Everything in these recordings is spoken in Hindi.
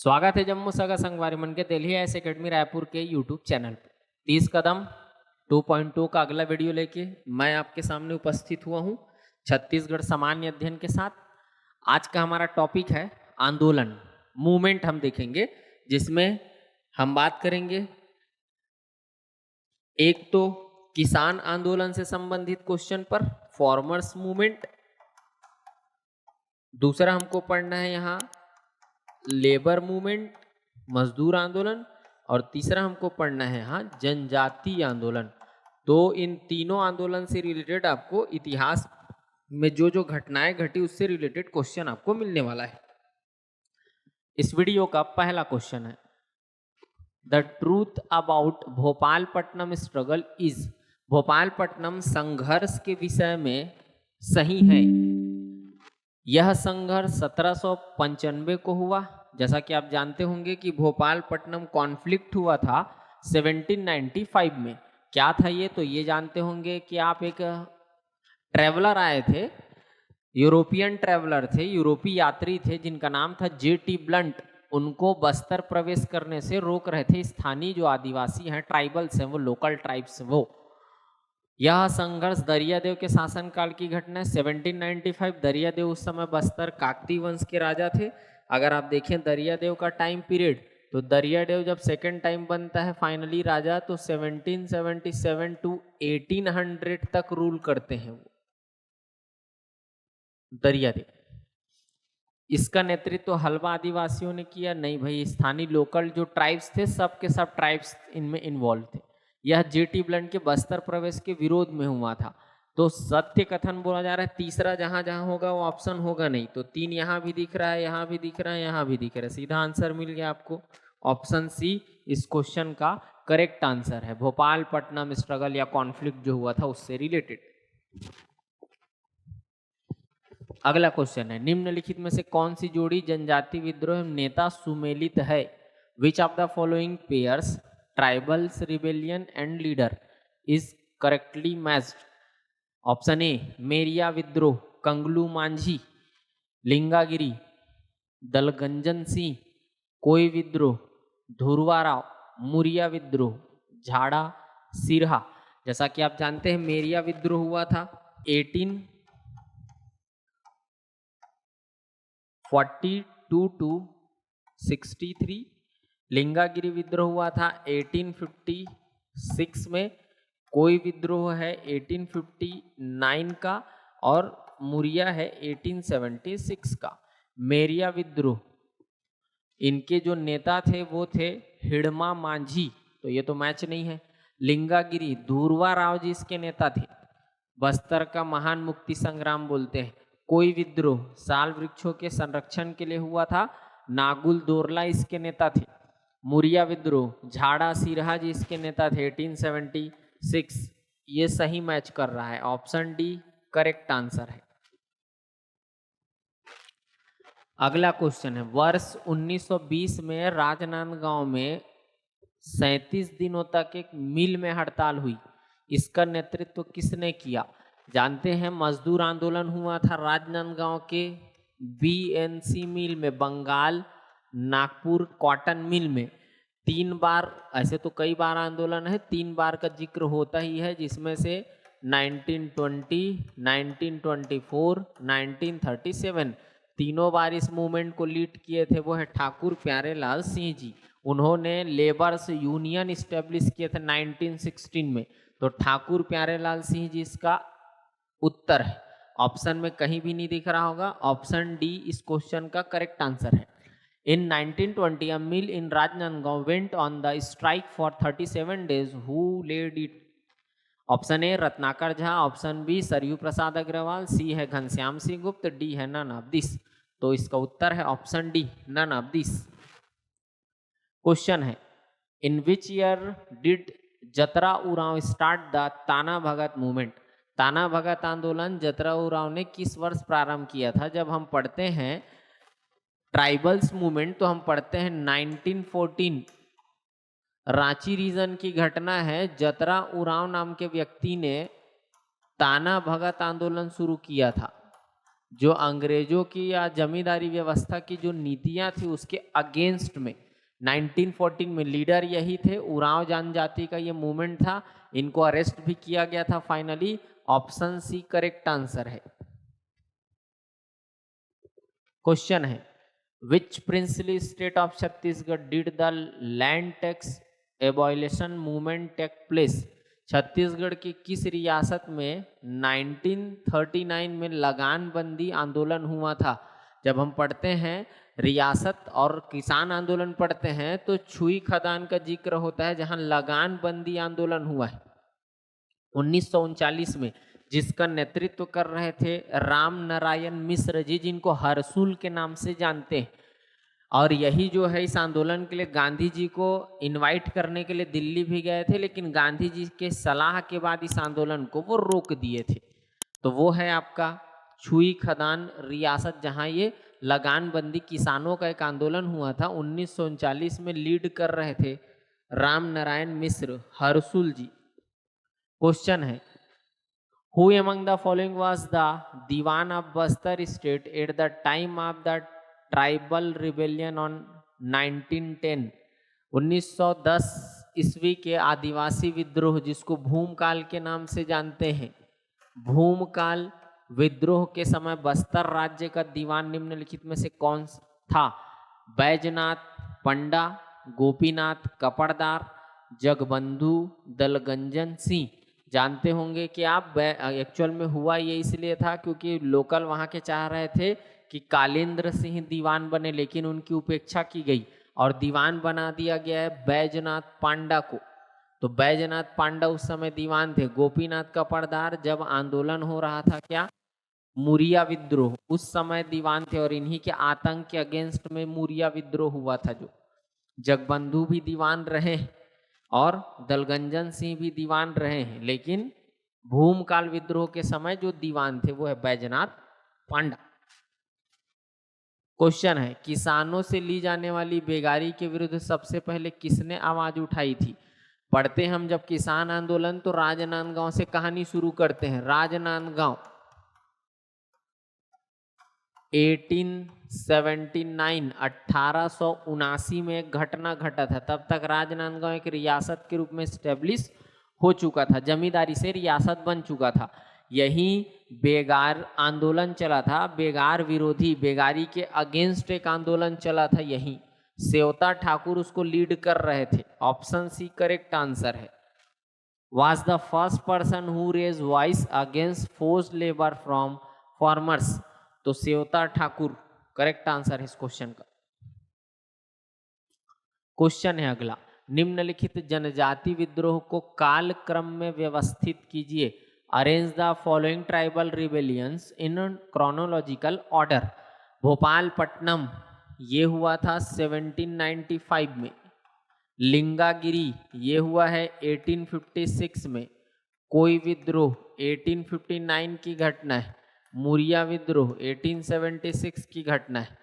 स्वागत है जम्मू सगा संगवारी मन के दिल्ली एस एकेडमी रायपुर के यूट्यूब चैनल पर 30 कदम 2.2 का अगला वीडियो लेके मैं आपके सामने उपस्थित हुआ हूँ छत्तीसगढ़ सामान्य अध्ययन के साथ। आज का हमारा टॉपिक है आंदोलन, मूवमेंट हम देखेंगे, जिसमें हम बात करेंगे एक तो किसान आंदोलन से संबंधित क्वेश्चन पर, फार्मर्स मूवमेंट। दूसरा हमको पढ़ना है यहाँ लेबर मूवमेंट, मजदूर आंदोलन। और तीसरा हमको पढ़ना है यहाँ जनजातीय आंदोलन। तो इन तीनों आंदोलन से रिलेटेड आपको इतिहास में जो जो घटनाएं घटी उससे रिलेटेड क्वेश्चन आपको मिलने वाला है। इस वीडियो का पहला क्वेश्चन है the truth about Bhopalpatnam struggle is. Bhopalpatnam संघर्ष के विषय में सही है। यह संघर्ष 1795 को हुआ। जैसा कि आप जानते होंगे कि भोपालपट्टनम कॉन्फ्लिक्ट हुआ था 1795 में। क्या था ये, तो ये जानते होंगे कि आप एक ट्रेवलर आए थे, यूरोपियन ट्रेवलर थे, यूरोपीय यात्री थे, जिनका नाम था J.T. ब्लंट। उनको बस्तर प्रवेश करने से रोक रहे थे स्थानीय जो आदिवासी हैं, ट्राइबल्स हैं, वो लोकल ट्राइब्स वो। यह संघर्ष दरियादेव के शासनकाल की घटना है 1795। दरियादेव उस समय बस्तर काकती वंश के राजा थे। अगर आप देखें दरियादेव का टाइम पीरियड, तो दरियादेव जब सेकेंड टाइम बनता है फाइनली राजा, तो 1777 टू 1800 तक रूल करते हैं वो दरियादेव। इसका नेतृत्व हल्बा आदिवासियों ने किया? नहीं भाई, स्थानीय लोकल जो ट्राइब्स थे, सब के सब ट्राइब्स इनमें इन्वॉल्व थे। यह J.T. ब्लंट के बस्तर प्रवेश के विरोध में हुआ था। तो सत्य कथन बोला जा रहा है। तीसरा जहां जहां होगा वो ऑप्शन होगा नहीं। तो 3 यहाँ भी दिख रहा है, यहाँ भी दिख रहा है, यहाँ भी दिख रहा है। सीधा आंसर मिल गया आपको। ऑप्शन सी इस क्वेश्चन का करेक्ट आंसर है। भोपालपट्टनम स्ट्रगल या कॉन्फ्लिक्ट जो हुआ था उससे रिलेटेड। अगला क्वेश्चन है निम्नलिखित में से कौन सी जोड़ी जनजाति विद्रोह नेता सुमेलित है? Which of the following pairs tribals rebellion and leader is correctly matched? Option A मेरिया विद्रोह, कंगलू मांझी, लिंगागिरी, दलगंजन सिंह, कोई विद्रोह, धुरवा राव, मुरिया विद्रोह, झाड़ा सिरहा। जैसा कि आप जानते हैं मेरिया विद्रोह हुआ था 1842 टू 63। लिंगागिरी विद्रोह हुआ था 1856 में। कोई विद्रोह है 1859 का और मुरिया है 1876 का। मेरिया विद्रोह इनके जो नेता थे वो थे हिड़मा मांझी, तो ये तो मैच नहीं है। लिंगागिरी धुरवा राव जी इसके नेता थे, बस्तर का महान मुक्ति संग्राम बोलते हैं। कोई विद्रोह साल वृक्षों के संरक्षण के लिए हुआ था, नागुल दोरला इसके नेता थे। मुरिया विद्रोह झाड़ा सिरहा जी इसके नेता थे 1876। ये सही मैच कर रहा है। ऑप्शन डी करेक्ट आंसर है। अगला क्वेश्चन है वर्ष 1920 में राजनांदगांव में 37 दिनों तक एक मिल में हड़ताल हुई। इसका नेतृत्व किसने किया? जानते हैं मजदूर आंदोलन हुआ था राजनांदगांव के BNC मिल में, बंगाल नागपुर कॉटन मिल में। 3 बार, ऐसे तो कई बार आंदोलन है, 3 बार का जिक्र होता ही है, जिसमें से 1920, 1924, 1937 तीनों बार इस मूवमेंट को लीड किए थे वो है ठाकुर प्यारेलाल सिंह जी। उन्होंने लेबर्स यूनियन स्टेब्लिश किए थे 1916 में। तो ठाकुर प्यारेलाल सिंह जी इसका उत्तर है। ऑप्शन में कहीं भी नहीं दिख रहा होगा। ऑप्शन डी इस क्वेश्चन का करेक्ट आंसर है। In 1920, a mill in Rajnandgaon went on the strike for 37 days. Who led it? Option A Ratnakar Jha, option B Saryu Prasad Agrawal, C है घनश्याम सिंह गुप्त, डी है नन ऑफ दिस। तो इसका उत्तर है option D none of this. Question है in which year did Jatra Oraon start the Tana Bhagat movement? ताना भगत आंदोलन जतरा उरांव ने किस वर्ष प्रारंभ किया था? जब हम पढ़ते हैं ट्राइबल्स मूवमेंट तो हम पढ़ते हैं 1914। रांची रीजन की घटना है। जतरा उरांव नाम के व्यक्ति ने ताना भगत आंदोलन शुरू किया था। जो अंग्रेजों की या जमींदारी व्यवस्था की जो नीतियां थी उसके अगेंस्ट में 1914 में लीडर यही थे, उरांव जनजाति का ये मूवमेंट था। इनको अरेस्ट भी किया गया था finally. Option C correct answer है। क्वेश्चन है which princely state of Chhattisgarh did the land tax abolition movement take place. Chhattisgarh की किस रियासत में 1939 में लगान बंदी आंदोलन हुआ था। जब हम पढ़ते हैं रियासत और किसान आंदोलन पढ़ते हैं तो छुई खदान का जिक्र होता है जहां लगान बंदी आंदोलन हुआ है 1939 में, जिसका नेतृत्व कर रहे थे राम नारायण मिश्र जी, जिनको हरसुल के नाम से जानते हैं। और यही जो है इस आंदोलन के लिए गांधी जी को इनवाइट करने के लिए दिल्ली भी गए थे, लेकिन गांधी जी के सलाह के बाद इस आंदोलन को वो रोक दिए थे। तो वो है आपका छुई खदान रियासत, जहां ये लगान बंदी किसानों का एक आंदोलन हुआ था 1939 में। लीड कर रहे थे राम नारायण मिश्र, हरसुल जी। क्वेश्चन है Who among the following was the Diwan of Bastar state at the time of the tribal rebellion on 1910? 1910 ईस्वी के आदिवासी विद्रोह, जिसको भूमकाल के नाम से जानते हैं, भूमकाल विद्रोह के समय बस्तर राज्य का दीवान निम्नलिखित में से कौन था। बैजनाथ पंडा, गोपीनाथ कपड़दार, जगबंधु दलगंजन सिंह। जानते होंगे कि आप एक्चुअल में हुआ ये इसलिए था क्योंकि लोकल वहाँ के चाह रहे थे कि कालेंद्र सिंह दीवान बने, लेकिन उनकी उपेक्षा की गई और दीवान बना दिया गया है बैजनाथ पांडा को। तो बैजनाथ पांडा उस समय दीवान थे। गोपीनाथ कपड़दार जब आंदोलन हो रहा था क्या मुरिया विद्रोह, उस समय दीवान थे और इन्हीं के आतंक के अगेंस्ट में मुरिया विद्रोह हुआ था। जो जगबंधु भी दीवान रहे और दलगंजन सिंह भी दीवान रहे हैं, लेकिन भूमकाल विद्रोह के समय जो दीवान थे वो है बैजनाथ पांडा। क्वेश्चन है किसानों से ली जाने वाली बेगारी के विरुद्ध सबसे पहले किसने आवाज उठाई थी। पढ़ते हम जब किसान आंदोलन तो राजनांदगांव से कहानी शुरू करते हैं। राजनांदगांव 1879 में एक घटना घटा था। तब तक राजनांदगांव एक रियासत के रूप में स्टेब्लिश हो चुका था, जमींदारी से रियासत बन चुका था। यही बेगार आंदोलन चला था, बेगार विरोधी, बेगारी के अगेंस्ट एक आंदोलन चला था। यही सेवता ठाकुर उसको लीड कर रहे थे। ऑप्शन सी करेक्ट आंसर है। was the first person who raised voice against forced labor from farmers। तो सेवता ठाकुर करेक्ट आंसर है इस क्वेश्चन का। क्वेश्चन है अगला, निम्नलिखित जनजाति विद्रोह को काल क्रम में व्यवस्थित कीजिए। Arrange the following tribal rebellions in chronological order. Bhopalpatnam ये हुआ था 1795 में। लिंगागिरी ये हुआ है 1856 में। कोई विद्रोह 1859 की घटना है। मुरिया विद्रोह 1876 की घटना है।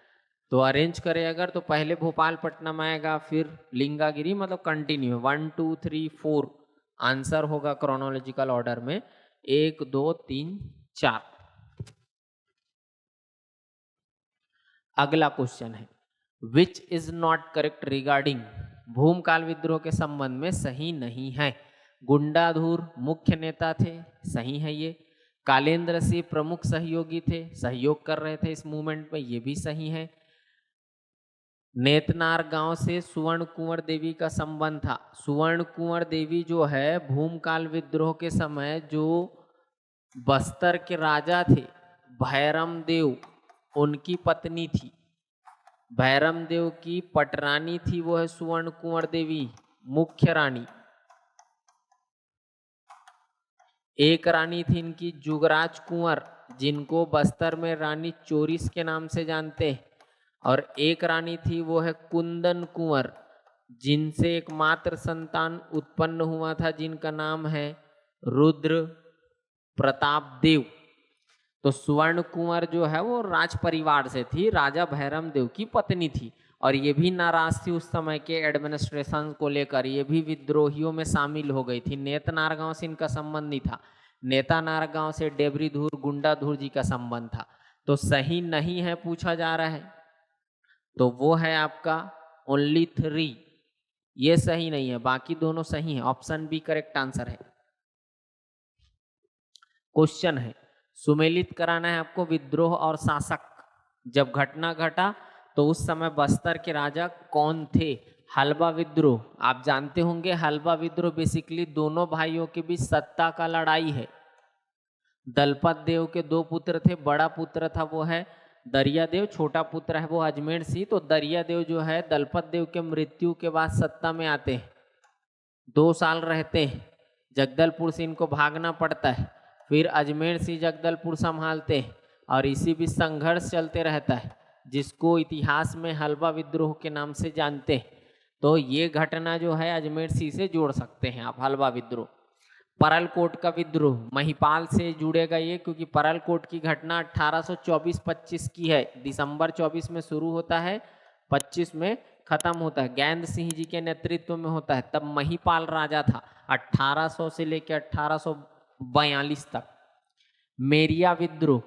तो अरेंज करें अगर तो पहले भोपालपट्टनम आएगा, फिर लिंगागिरी, मतलब कंटिन्यू 1 2 3 4 आंसर होगा क्रोनोलॉजिकल ऑर्डर में 1 2 3 4। अगला क्वेश्चन है which is not correct regarding. Bhumkal विद्रोह के संबंध में सही नहीं है। गुंडाधुर मुख्य नेता थे, सही है ये। कालेंद्र सिंह प्रमुख सहयोगी थे, सहयोग कर रहे थे इस मूवमेंट में, ये भी सही है। नेतनार गांव से सुवर्ण कुंवर देवी का संबंध था। सुवर्ण कुंवर देवी जो है भूमकाल विद्रोह के समय जो बस्तर के राजा थे भैरम देव, उनकी पत्नी थी। भैरम देव की पटरानी थी वो है सुवर्ण कुंवर देवी, मुख्य रानी। एक रानी थी इनकी जुगराज कुंवर, जिनको बस्तर में रानी चोरिस के नाम से जानते हैं। और एक रानी थी वो है कुंदन कुंवर, जिनसे एक मात्र संतान उत्पन्न हुआ था जिनका नाम है रुद्र प्रताप देव। तो सुवर्ण कुंवर जो है वो राज परिवार से थी, राजा भैरम देव की पत्नी थी। और ये भी नाराज थी उस समय के एडमिनिस्ट्रेशन को लेकर, ये भी विद्रोहियों में शामिल हो गई थी। नेतनार गांव से इनका संबंध नहीं था। नेतानार गांव से डेबरीधुर गुंडाधुर जी का संबंध था। तो सही नहीं है पूछा जा रहा है, तो वो है आपका ओनली 3, ये सही नहीं है, बाकी दोनों सही है। ऑप्शन बी करेक्ट आंसर है। क्वेश्चन है, सुमेलित कराना है आपको विद्रोह और शासक। जब घटना घटा तो उस समय बस्तर के राजा कौन थे? हलवा विद्रोह, आप जानते होंगे हलवा विद्रोह बेसिकली दोनों भाइयों के बीच सत्ता का लड़ाई है। दलपत देव के 2 पुत्र थे, बड़ा पुत्र था वो है दरिया देव, छोटा पुत्र है वो अजमेर सिंह। तो दरिया देव जो है दलपत देव के मृत्यु के बाद सत्ता में आते हैं, 2 साल रहते हैं, जगदलपुर से इनको भागना पड़ता है, फिर अजमेर सिंह जगदलपुर संभालते हैं और इसी बीच संघर्ष चलते रहता है जिसको इतिहास में हलवा विद्रोह के नाम से जानते हैं। तो ये घटना जो है अजमेर सिंह से जोड़ सकते हैं आप, हलवा विद्रोह। परलकोट का विद्रोह महिपाल से जुड़ेगा ये, क्योंकि परलकोट की घटना 1824-25 की है। दिसंबर 24 में शुरू होता है, 25 में खत्म होता है, ज्ञान सिंह जी के नेतृत्व में होता है। तब महिपाल राजा था 1800 से लेकर 1842 तक। मेरिया विद्रोह,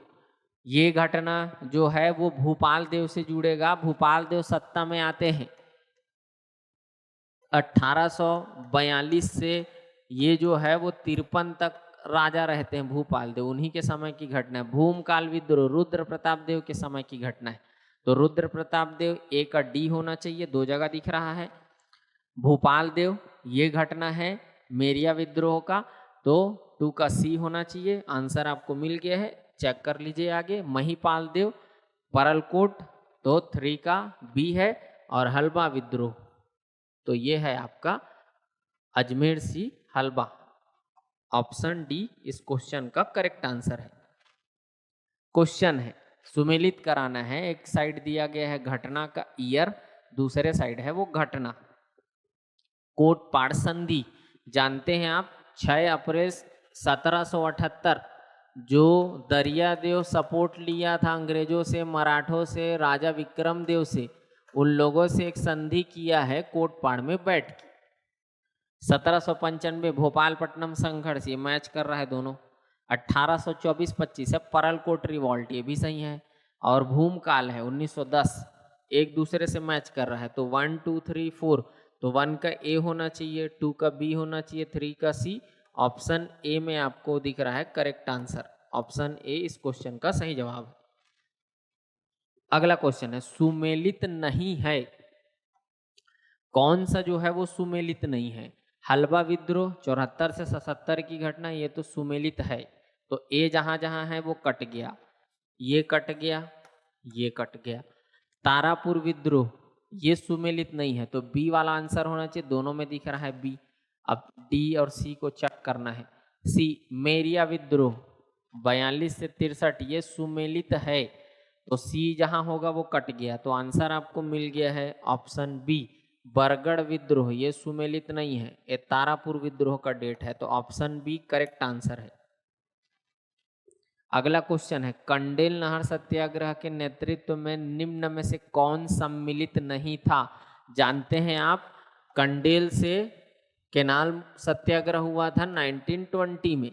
ये घटना जो है वो भूपाल देव से जुड़ेगा। भूपाल देव सत्ता में आते हैं 1842 से, ये जो है वो 53 तक राजा रहते हैं भूपाल देव, उन्हीं के समय की घटना है। भूमकाल विद्रोह रुद्र प्रताप देव के समय की घटना है। तो रुद्र प्रताप देव, ए का डी होना चाहिए, 2 जगह दिख रहा है। भूपाल देव, ये घटना है मेरिया विद्रोह का, तो 2 का सी होना चाहिए। आंसर आपको मिल गया है, चेक कर लीजिए आगे। महिपाल देव, परलकोट, तो 3 का बी है। और हलवा विद्रोह, तो ये है आपका अजमेर सिंह हलवा। ऑप्शन डी इस क्वेश्चन का करेक्ट आंसर है। क्वेश्चन है, सुमेलित कराना है, एक साइड दिया गया है घटना का ईयर, दूसरे साइड है वो घटना। कोट पाड़ संधि जानते हैं आप, 6 अप्रैल 1778 जो दरियादेव सपोर्ट लिया था अंग्रेजों से, मराठों से, राजा विक्रम देव से, उन लोगों से एक संधि किया है कोटपाड़ में बैठ के। 1795 भोपालपट्टनम संघर्ष, ये मैच कर रहा है दोनों। 1824-25 है परलकोट रिवॉल्ट, ये भी सही है। और भूमकाल है 1910, एक दूसरे से मैच कर रहा है। तो 1 2 3 4, तो 1 का ए होना चाहिए, 2 का बी होना चाहिए, 3 का सी। ऑप्शन ए में आपको दिख रहा है करेक्ट आंसर। ऑप्शन ए इस क्वेश्चन का सही जवाब है। अगला क्वेश्चन है, सुमेलित नहीं है, कौन सा जो है वो सुमेलित नहीं है? हलवा विद्रोह 74 से 77 की घटना, ये तो सुमेलित है, तो ए जहां जहां है वो कट गया, ये कट गया, ये कट गया। तारापुर विद्रोह, ये सुमेलित नहीं है, तो बी वाला आंसर होना चाहिए, दोनों में दिख रहा है बी। अब डी और सी को चेक करना है। सी मेरिया विद्रोह 42 से 63, ये सुमेलित है, तो सी जहां होगा वो कट गया, तो आंसर आपको मिल गया है ऑप्शन बी। बरगढ़ विद्रोह, ये सुमेलित नहीं है, ये तारापुर विद्रोह का डेट है, तो ऑप्शन बी करेक्ट आंसर है। अगला क्वेश्चन है, कंडेल नहर सत्याग्रह के नेतृत्व में निम्न में से कौन सम्मिलित नहीं था? जानते हैं आप, कंडेल से केनाल सत्याग्रह हुआ था 1920 में,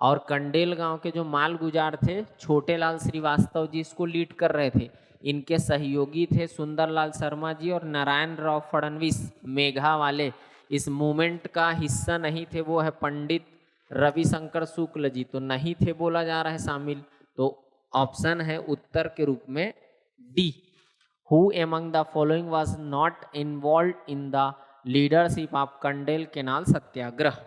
और कंडेल गांव के जो माल गुजार थे छोटे लाल श्रीवास्तव जी इसको लीड कर रहे थे। इनके सहयोगी थे सुंदरलाल शर्मा जी और नारायण राव फडणवीस, मेघा वाले। इस मूवमेंट का हिस्सा नहीं थे, वो है पंडित रविशंकर शुक्ल जी, तो नहीं थे बोला जा रहा है शामिल, तो ऑप्शन है उत्तर के रूप में D. Who among the following was not involved in the leadership of Kandel canal satyagraha?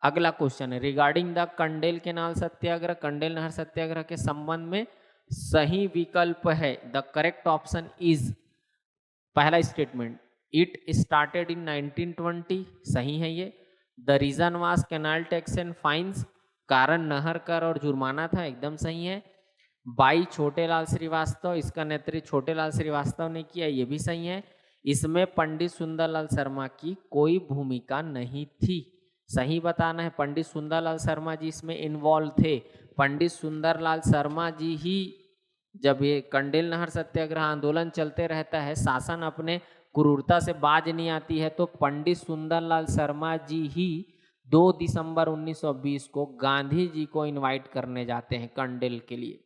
अगला क्वेश्चन है, regarding the Kandel canal satyagraha, Kandel नहर सत्याग्रह के संबंध में सही विकल्प है, द करेक्ट ऑप्शन इज, पहला स्टेटमेंट, इट स्टार्टेड इन 1920, सही है ये। The reason was canal tax and fines, कारण नहर कर और जुर्माना था, एकदम सही है। बाई छोटेलाल श्रीवास्तव, इसका नेतृत्व छोटेलाल श्रीवास्तव ने किया, ये भी सही है। इसमें पंडित सुंदरलाल शर्मा की कोई भूमिका नहीं थी, सही बताना है। पंडित सुंदरलाल शर्मा जी इसमें इन्वॉल्व थे। पंडित सुंदरलाल शर्मा जी ही, जब ये कंडेल नहर सत्याग्रह आंदोलन चलते रहता है, शासन अपने क्रूरता से बाज नहीं आती है, तो पंडित सुंदरलाल शर्मा जी ही 2 दिसंबर 1920 को गांधी जी को इनवाइट करने जाते हैं कंडेल के लिए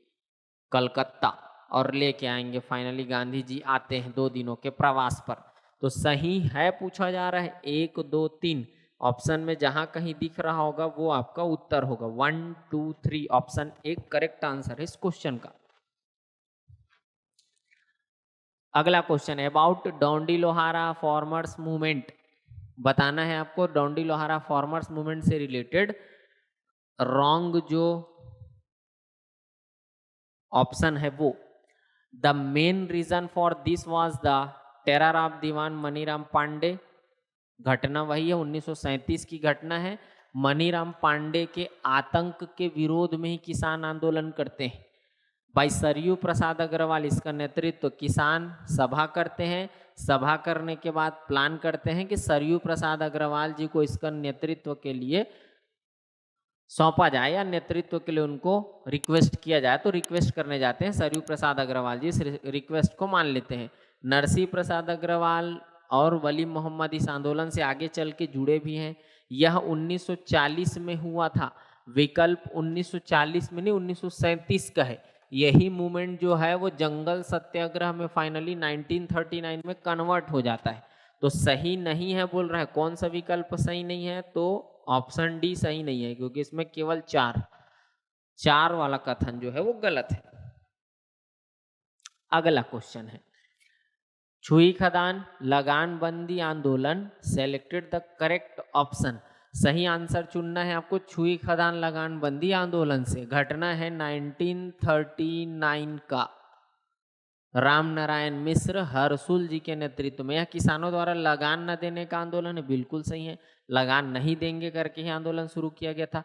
कलकत्ता, और लेके आएंगे। फाइनली गांधी जी आते हैं 2 दिनों के प्रवास पर। तो सही है पूछा जा रहा है 1 2 3, ऑप्शन में जहां कहीं दिख रहा होगा वो आपका उत्तर होगा। 1 2 3 ऑप्शन एक करेक्ट आंसर है इस क्वेश्चन का। अगला क्वेश्चन है about Dondi Lohara farmers movement. बताना है आपको डोंडी लोहारा फॉर्मर्स मूवमेंट से रिलेटेड रॉन्ग जो ऑप्शन है वो। The main reason for this was the terror of Diwan Maniram Pandey. घटना वही है 1937 की घटना है। मनीराम पांडे के आतंक के विरोध में ही किसान आंदोलन करते हैं। भाई सरयू प्रसाद अग्रवाल इसका नेतृत्व किसान सभा करते हैं। सभा करने के बाद प्लान करते हैं कि सरयू प्रसाद अग्रवाल जी को इसका नेतृत्व के लिए सौंपा जाए या नेतृत्व के लिए उनको रिक्वेस्ट किया जाए। तो रिक्वेस्ट करने जाते हैं सरयू प्रसाद अग्रवाल जी, इस रिक्वेस्ट को मान लेते हैं। नरसिंह प्रसाद अग्रवाल और वली मोहम्मद इस आंदोलन से आगे चल के जुड़े भी हैं। यह 1940 में हुआ था। विकल्प 1940 में नहीं 1937 का है। यही मूवमेंट जो है वो जंगल सत्याग्रह में फाइनली 1939 में कन्वर्ट हो जाता है। तो सही नहीं है बोल रहा है। कौन सा विकल्प सही नहीं है? तो ऑप्शन डी सही नहीं है, क्योंकि इसमें केवल 4 वाला कथन जो है वो गलत है। अगला क्वेश्चन है छुई खदान लगान बंदी आंदोलन, सेलेक्टेड द करेक्ट ऑप्शन। सही आंसर चुनना है आपको छुई खदान लगान बंदी आंदोलन से। घटना है 1939 का। राम नारायण मिश्र हरसुल जी के नेतृत्व में। यह किसानों द्वारा लगान न देने का आंदोलन है। बिल्कुल सही है, लगान नहीं देंगे करके ही आंदोलन शुरू किया गया था।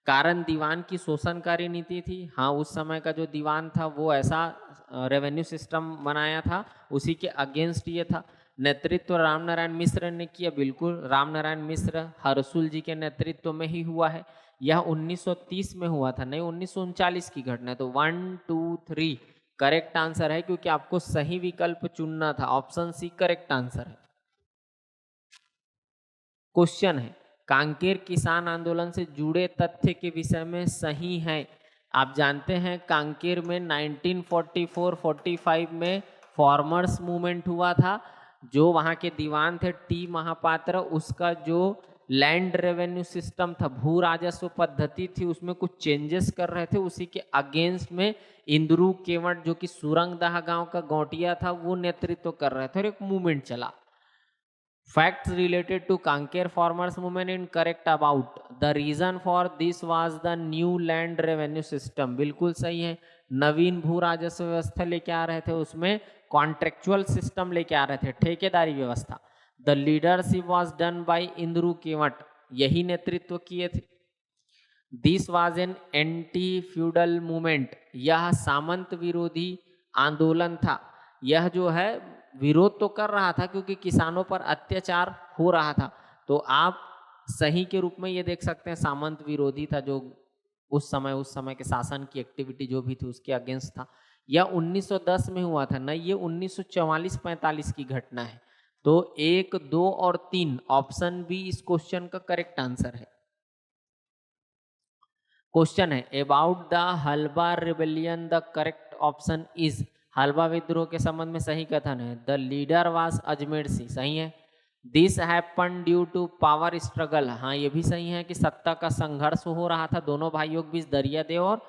कारण दीवान की शोषणकारी नीति थी। हाँ, उस समय का जो दीवान था वो ऐसा रेवेन्यू सिस्टम बनाया था, उसी के अगेंस्ट ये था। नेतृत्व राम नारायण मिश्र ने किया। बिल्कुल, राम नारायण मिश्र हरसुल जी के नेतृत्व में ही हुआ है। यह 1930 में हुआ था, नहीं 1939 की घटना है। तो 1 2 3 करेक्ट आंसर है, क्योंकि आपको सही विकल्प चुनना था। ऑप्शन सी करेक्ट आंसर है। क्वेश्चन है कांकेर किसान आंदोलन से जुड़े तथ्य के विषय में सही है। आप जानते हैं कांकेर में 1944-45 में फार्मर्स मूवमेंट हुआ था। जो वहाँ के दीवान थे टी महापात्र, उसका जो लैंड रेवेन्यू सिस्टम था, भू राजस्व पद्धति थी, उसमें कुछ चेंजेस कर रहे थे। उसी के अगेंस्ट में इंद्रू केवट जो कि सुरंगदाह गांव का गौटिया था, वो नेतृत्व कर रहे थे और एक मूवमेंट चला। Facts related to Kanker farmers movement incorrect about the reason for this was the new land revenue system। बिल्कुल सही है। नवीन भू राजस्व व्यवस्था लेके आ रहे थे, उसमें कॉन्ट्रेक्चुअल सिस्टम लेके आ रहे थे, ठेकेदारी व्यवस्था। The leadership was done by Indru Kewat, यही नेतृत्व किए थे। This was an anti feudal movement, यह सामंत विरोधी आंदोलन था। यह जो है विरोध तो कर रहा था क्योंकि किसानों पर अत्याचार हो रहा था। तो आप सही के रूप में ये देख सकते हैं सामंत विरोधी था, जो उस समय के शासन की एक्टिविटी जो भी थी उसके अगेंस्ट था। यह 1910 में हुआ था, नहीं ये 1944-45 की घटना है। तो 1 2 और 3 ऑप्शन बी इस क्वेश्चन का करेक्ट आंसर है। क्वेश्चन है about the Halba rebellion the correct option is. Halba विद्रोह के संबंध में सही कथन है the leader was Ajmer Singh, सही है। This happen due to power struggle, हाँ ये भी सही है कि सत्ता का संघर्ष हो रहा था दोनों भाइयों के बीच, दरियादेव और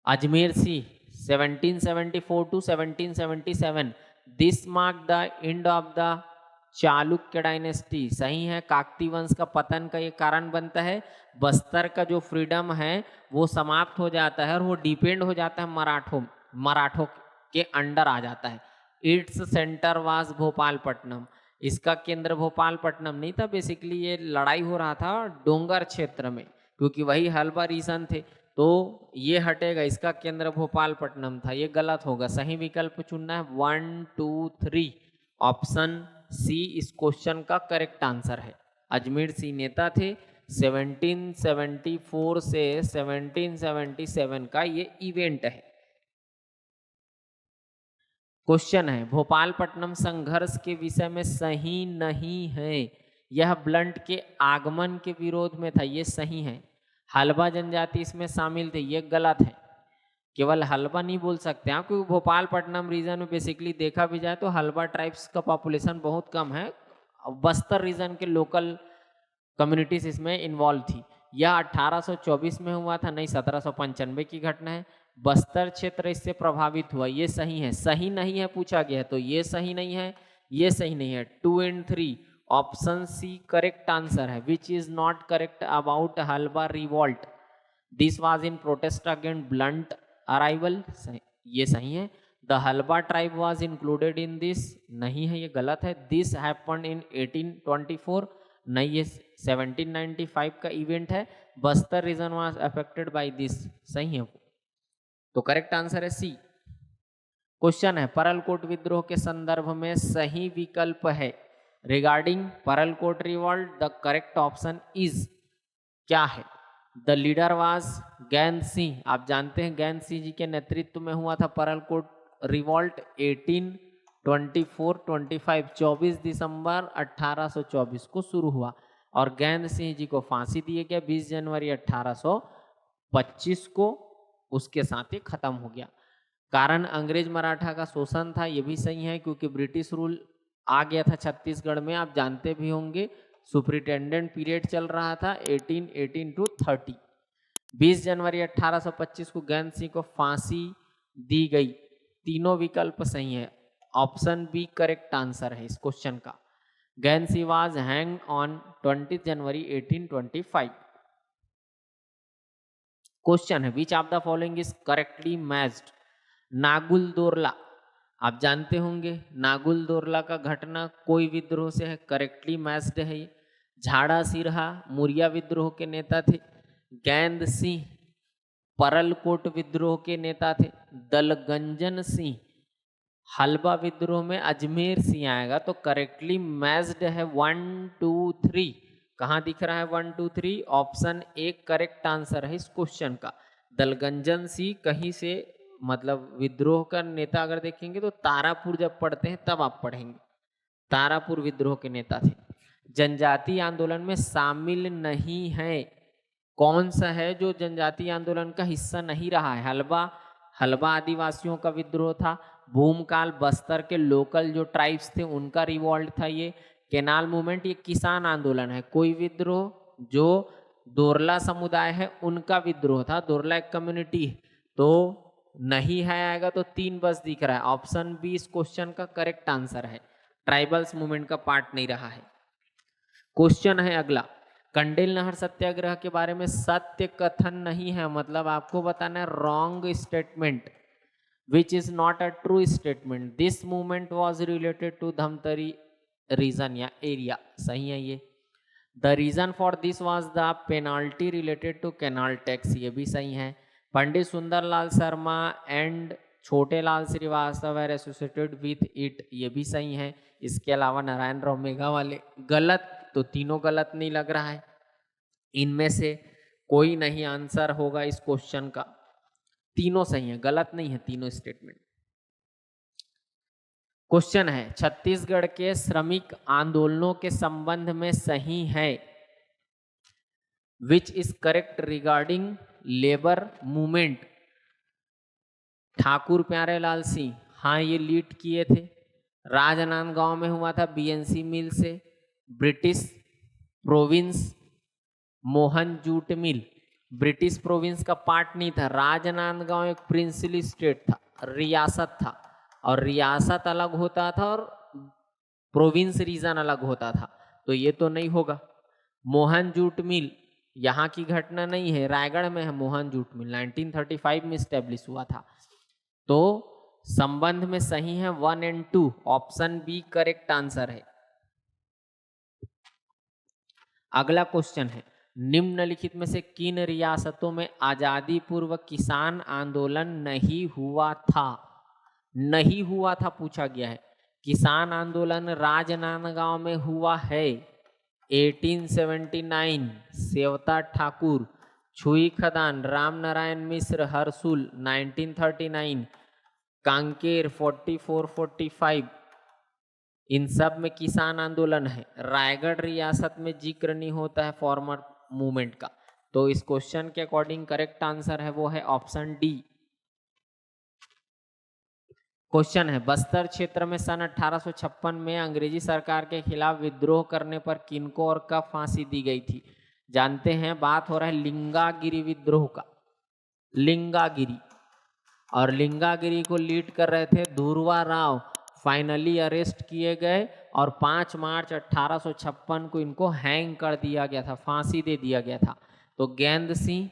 Ajmer Singh 1774 to 1777। This mark the end of the Chalukya dynasty, सही है। काकती वंश का पतन का ये कारण बनता है। बस्तर का जो फ्रीडम है वो समाप्त हो जाता है और वो डिपेंड हो जाता है मराठों के अंडर आ जाता है। इट्स सेंटर वाज भोपालपट्टनम, इसका केंद्र भोपालपट्टनम नहीं था। बेसिकली ये लड़ाई हो रहा था डोंगर क्षेत्र में, क्योंकि वही हलबा रीजन थे। तो ये हटेगा, इसका केंद्र भोपालपट्टनम था। ये गलत होगा, सही विकल्प चुनना है 1 2 3 ऑप्शन सी इस क्वेश्चन का करेक्ट आंसर है। अजमेर सिंह नेता थे। 1774 से 1777 का ये इवेंट है। क्वेश्चन है भोपालपट्टनम संघर्ष के विषय में सही नहीं है। यह ब्लंट के आगमन के विरोध में था, ये सही है। हलबा जनजाति इसमें शामिल थे, ये गलत है। केवल हलबा नहीं बोल सकते आप, क्योंकि भोपालपट्टनम रीजन में बेसिकली देखा भी जाए तो हलबा ट्राइब्स का पॉपुलेशन बहुत कम है। बस्तर रीजन के लोकल कम्युनिटीज इसमें इन्वॉल्व थी। यह 1824 में हुआ था, नहीं 1795 की घटना है। बस्तर क्षेत्र इससे प्रभावित हुआ, ये सही है। सही नहीं है पूछा गया है, तो ये सही नहीं है, ये सही नहीं है। 2 and 3 option C correct answer है। Which is not correct about Halba revolt? This was in protest against Blunt arrival, ये सही है। The Halba tribe was included in this, नहीं है, ये गलत है। दिस हैपेंड इन 1824, नहीं, ये 1795 का इवेंट है। Bastar region was affected by this, सही है वो, तो करेक्ट आंसर है सी। क्वेश्चन है परलकोट विद्रोह के संदर्भ में सही विकल्प है। Regarding Paralkot revolt the correct option is, क्या है? The leader was Gain Singh. आप जानते हैं गैन सिंह जी के नेतृत्व में हुआ था परलकोट रिवॉल्ट 1824-25, 24 दिसंबर 1824 को शुरू हुआ और गैन सिंह जी को फांसी दिए गया 20 जनवरी 1825 को, उसके साथ ही खत्म हो गया। कारण अंग्रेज मराठा का शोषण था, ये भी सही है, क्योंकि ब्रिटिश रूल आ गया था छत्तीसगढ़ में, आप जानते भी होंगे। सुपरिटेंडेंट पीरियड चल रहा था 1818 टू 30। 20 जनवरी 1825 को गैन सिंह को फांसी दी गई। तीनों विकल्प सही है, ऑप्शन बी करेक्ट आंसर है इस क्वेश्चन का। गैन Singh was hang on 20 January 1825। Question है which of the following is correctly matched? Nagul Dorla, आप जानते होंगे नागुल दोरला का घटना कोई विद्रोह से है, करेक्टली मैच्ड है ये। झाड़ा सिरहा मुरिया विद्रोह के नेता थे। गैंद सिंह परलकोट विद्रोह के नेता थे। दलगंजन सिंह हलबा विद्रोह में अजमेर सिंह आएगा, तो करेक्टली मैच्ड है 1 2 3। कहाँ दिख रहा है 1 2 3? ऑप्शन ए करेक्ट आंसर है इस क्वेश्चन का। दलगंजन सिंह कहीं से, मतलब विद्रोह का नेता अगर देखेंगे तो तारापुर जब पढ़ते हैं तब आप पढ़ेंगे, तारापुर विद्रोह के नेता थे। जनजातीय आंदोलन में शामिल नहीं है, कौन सा है जो जनजातीय आंदोलन का हिस्सा नहीं रहा है? हलबा आदिवासियों का विद्रोह था। भूमकाल बस्तर के लोकल जो ट्राइब्स थे उनका रिवॉल्ट था ये। केनाल मूवमेंट ये किसान आंदोलन है। कोई विद्रोह जो दोरला समुदाय है उनका विद्रोह था, दोरला एक कम्युनिटी है, तो नहीं है आएगा, तो 3 बस दिख रहा है। ऑप्शन बी इस क्वेश्चन का करेक्ट आंसर है, ट्राइबल्स मूवमेंट का पार्ट नहीं रहा है। क्वेश्चन है अगला, कंडेल नहर सत्याग्रह के बारे में सत्य कथन नहीं है, मतलब आपको बताना है wrong statement, which is not a true statement. This movement was related to Dhamtari region या एरिया, सही है ये। The reason for this was the penalty related to canal tax, ये भी सही है। Pandit Sundarlal Sharma and Chhote Lal Shrivastava are associated with it, ये भी सही है। इसके अलावा नारायण राव मेघावाले, गलत, तो तीनों गलत नहीं लग रहा है, इनमें से कोई नहीं आंसर होगा इस क्वेश्चन का। तीनों सही है, गलत नहीं है तीनों स्टेटमेंट। क्वेश्चन है छत्तीसगढ़ के श्रमिक आंदोलनों के संबंध में सही है। Which is correct regarding labour movement? Thakur Pyarelal Singh, हाँ ये लीड किए थे। राजनांदगांव में हुआ था बीएनसी मिल से। British province Mohan jute mill British province का पार्ट नहीं था। राजनांदगांव एक प्रिंसली स्टेट था, रियासत था, और रियासत अलग होता था और प्रोविंस रीजन अलग होता था, तो ये तो नहीं होगा। मोहन जूट मिल यहाँ की घटना नहीं है, रायगढ़ में है मोहन जूट मिल, 1935 में स्टेब्लिश हुआ था, तो संबंध में सही है 1 और 2, ऑप्शन बी करेक्ट आंसर है। अगला क्वेश्चन है निम्नलिखित में से किन रियासतों में आजादी पूर्व किसान आंदोलन नहीं हुआ था? नहीं हुआ था पूछा गया है। किसान आंदोलन राजनांदगांव में हुआ है 1879, सेवता ठाकुर, छुई खदान राम नारायण मिश्र हरसुल 1939, कांकेर 44-45, इन सब में किसान आंदोलन है। रायगढ़ रियासत में जिक्र नहीं होता है फार्मर मूवमेंट का। तो इस क्वेश्चन के अकॉर्डिंग करेक्ट आंसर है वो है ऑप्शन डी। क्वेश्चन है बस्तर क्षेत्र में सन 1856 में अंग्रेजी सरकार के खिलाफ विद्रोह करने पर किनको और कब फांसी दी गई थी? जानते हैं, बात हो रहा है लिंगागिरी विद्रोह का। लिंगागिरी, और लिंगागिरी को लीड कर रहे थे धुरवा राव। फाइनली अरेस्ट किए गए और 5 मार्च 1856 को इनको हैंग कर दिया गया था, फांसी दे दिया गया था। तो गेंद सिंह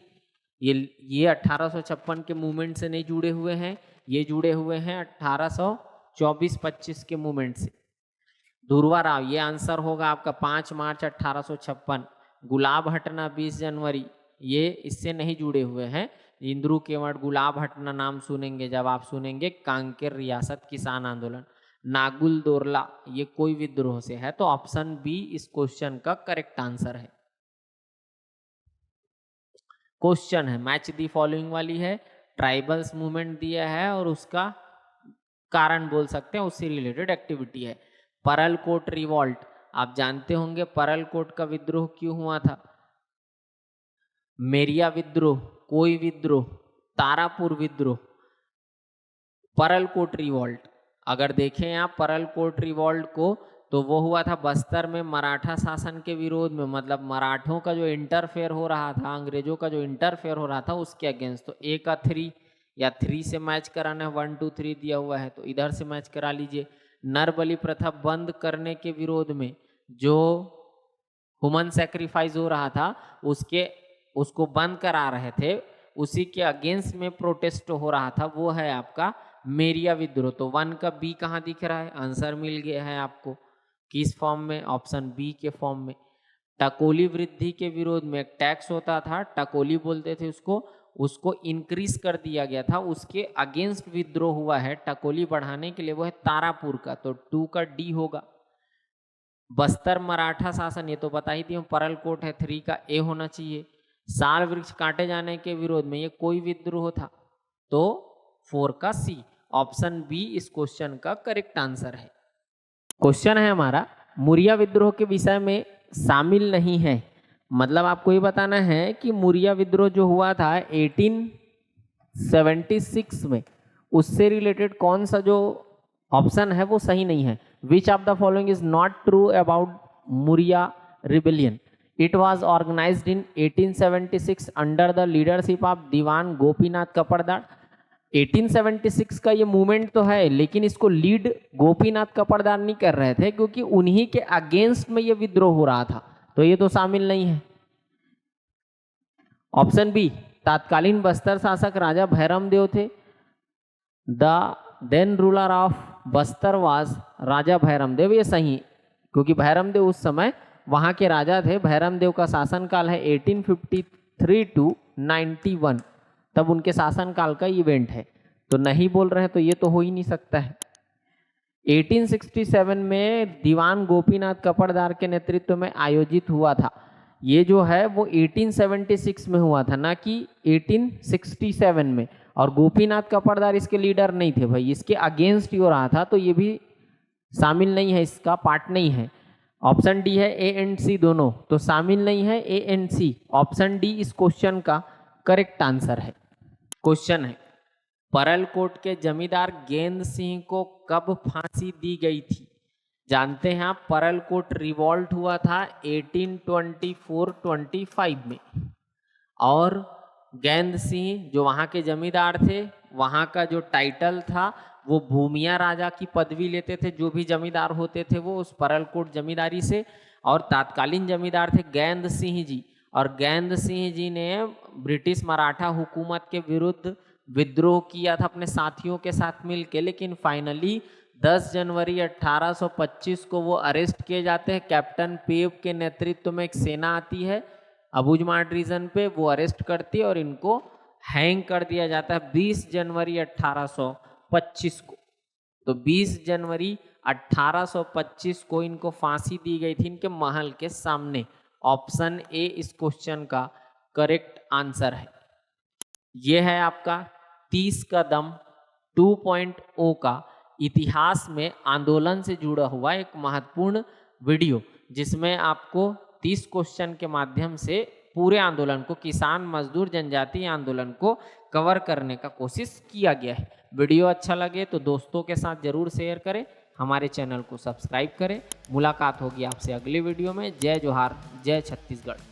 ये 1856 के मूवमेंट से नहीं जुड़े हुए हैं, ये जुड़े हुए हैं 1824-25 के मूवमेंट से। धुरवा राव, ये आंसर होगा आपका 5 मार्च 1856। गुलाब हटना 20 जनवरी, ये इससे नहीं जुड़े हुए हैं। इंद्रू केवट, गुलाब हटना नाम सुनेंगे जब आप सुनेंगे कांकेर रियासत किसान आंदोलन। नागुल दोरला, ये कोई विद्रोह से है। तो ऑप्शन बी इस क्वेश्चन का करेक्ट आंसर है। क्वेश्चन है मैच दी फॉलोइंग वाली है, ट्राइबल्स मूवमेंट दिया है और उसका कारण बोल सकते हैं, उससे रिलेटेड एक्टिविटी है। परलकोट रिवॉल्ट, आप जानते होंगे परलकोट का विद्रोह क्यों हुआ था? मेरिया विद्रोह, कोई विद्रोह, तारापुर विद्रोह, परलकोट रिवॉल्ट। अगर देखें आप परलकोट रिवॉल्ट को, तो वो हुआ था बस्तर में मराठा शासन के विरोध में, मतलब मराठों का जो इंटरफेयर हो रहा था, अंग्रेजों का जो इंटरफेयर हो रहा था उसके अगेंस्ट। तो ए का 3 या 3 से मैच कराना है, 1 2 3 दिया हुआ है तो इधर से मैच करा लीजिए। नरबली प्रथा बंद करने के विरोध में जो ह्यूमन सेक्रीफाइस हो रहा था उसको बंद करा रहे थे, उसी के अगेंस्ट में प्रोटेस्ट हो रहा था, वो है आपका मेरिया विद्रोह। तो 1 का बी कहाँ दिख रहा है? आंसर मिल गया है आपको, किस फॉर्म में? ऑप्शन बी के फॉर्म में। टकोली वृद्धि के विरोध में एक टैक्स होता था, टकोली बोलते थे उसको इंक्रीज कर दिया गया था, उसके अगेंस्ट विद्रोह हुआ है टकोली बढ़ाने के लिए, वो है तारापुर का। तो 2 का डी होगा। बस्तर मराठा शासन, ये तो बता ही दिया। परलकोट है, 3 का ए होना चाहिए। साल वृक्ष काटे जाने के विरोध में ये कोई विद्रोह था, तो 4 का सी, ऑप्शन बी इस क्वेश्चन का करेक्ट आंसर है। क्वेश्चन है हमारा मुरिया विद्रोह के विषय में शामिल नहीं है, मतलब आपको ये बताना है कि मुरिया विद्रोह जो हुआ था 1876 में, उससे रिलेटेड कौन सा जो ऑप्शन है वो सही नहीं है। Which of the following is not true about Muria rebellion? It was organised in 1876 under the leadership of Diwan Gopinath Kapardar. 1876 का ये मूवमेंट तो है, लेकिन इसको लीड गोपीनाथ कपड़दार नहीं कर रहे थे, क्योंकि उन्हीं के अगेंस्ट में ये विद्रोह हो रहा था, तो ये तो शामिल नहीं है। ऑप्शन बी, तत्कालीन बस्तर शासक राजा भैरम देव थे। The then ruler of Bastar was Raja Bhairam Dev, ये सही, क्योंकि भैरम देव उस समय वहां के राजा थे। भैरम देव का शासनकाल है 1853 to 91, तब उनके शासनकाल का इवेंट है। तो नहीं बोल रहे हैं तो ये तो हो ही नहीं सकता है। 1867 में दीवान गोपीनाथ कपड़दार के नेतृत्व में आयोजित हुआ था। ये जो है वो 1876 में हुआ था, ना कि 1867 में। और गोपीनाथ कपड़दार इसके लीडर नहीं थे भाई, इसके अगेंस्ट ही हो रहा था, तो ये भी शामिल नहीं है, इसका पार्ट नहीं है। ऑप्शन डी है ए एंड सी दोनों, तो शामिल नहीं है A and C. Option D इस क्वेश्चन का करेक्ट आंसर है। क्वेश्चन है परलकोट के जमींदार गेंद सिंह को कब फांसी दी गई थी? जानते हैं आप, परलकोट रिवॉल्ट हुआ था 1824-25 में, और गेंद सिंह जो वहाँ के जमींदार थे, वहाँ का जो टाइटल था वो भूमिया राजा की पदवी लेते थे। जो भी जमींदार होते थे वो उस परलकोट जमींदारी से, और तत्कालीन जमींदार थे गेंद सिंह जी। और गेंद सिंह जी ने ब्रिटिश मराठा हुकूमत के विरुद्ध विद्रोह किया था अपने साथियों के साथ मिलकर, लेकिन फाइनली 10 जनवरी 1825 को वो अरेस्ट किए जाते हैं। कैप्टन पेव के नेतृत्व में एक सेना आती है अबुझमाड़ रीजन पे, वो अरेस्ट करती है और इनको हैंग कर दिया जाता है 20 जनवरी 1825 को। तो 20 जनवरी 1825 को इनको फांसी दी गई थी इनके महल के सामने। ऑप्शन ए इस क्वेश्चन का करेक्ट आंसर है। यह है आपका 30 का दम 2.0 का इतिहास में आंदोलन से जुड़ा हुआ एक महत्वपूर्ण वीडियो, जिसमें आपको 30 क्वेश्चन के माध्यम से पूरे आंदोलन को, किसान मजदूर जनजातीय आंदोलन को कवर करने का कोशिश किया गया है। वीडियो अच्छा लगे तो दोस्तों के साथ जरूर शेयर करें, हमारे चैनल को सब्सक्राइब करें। मुलाकात होगी आपसे अगली वीडियो में। जय जोहार, जय छत्तीसगढ़।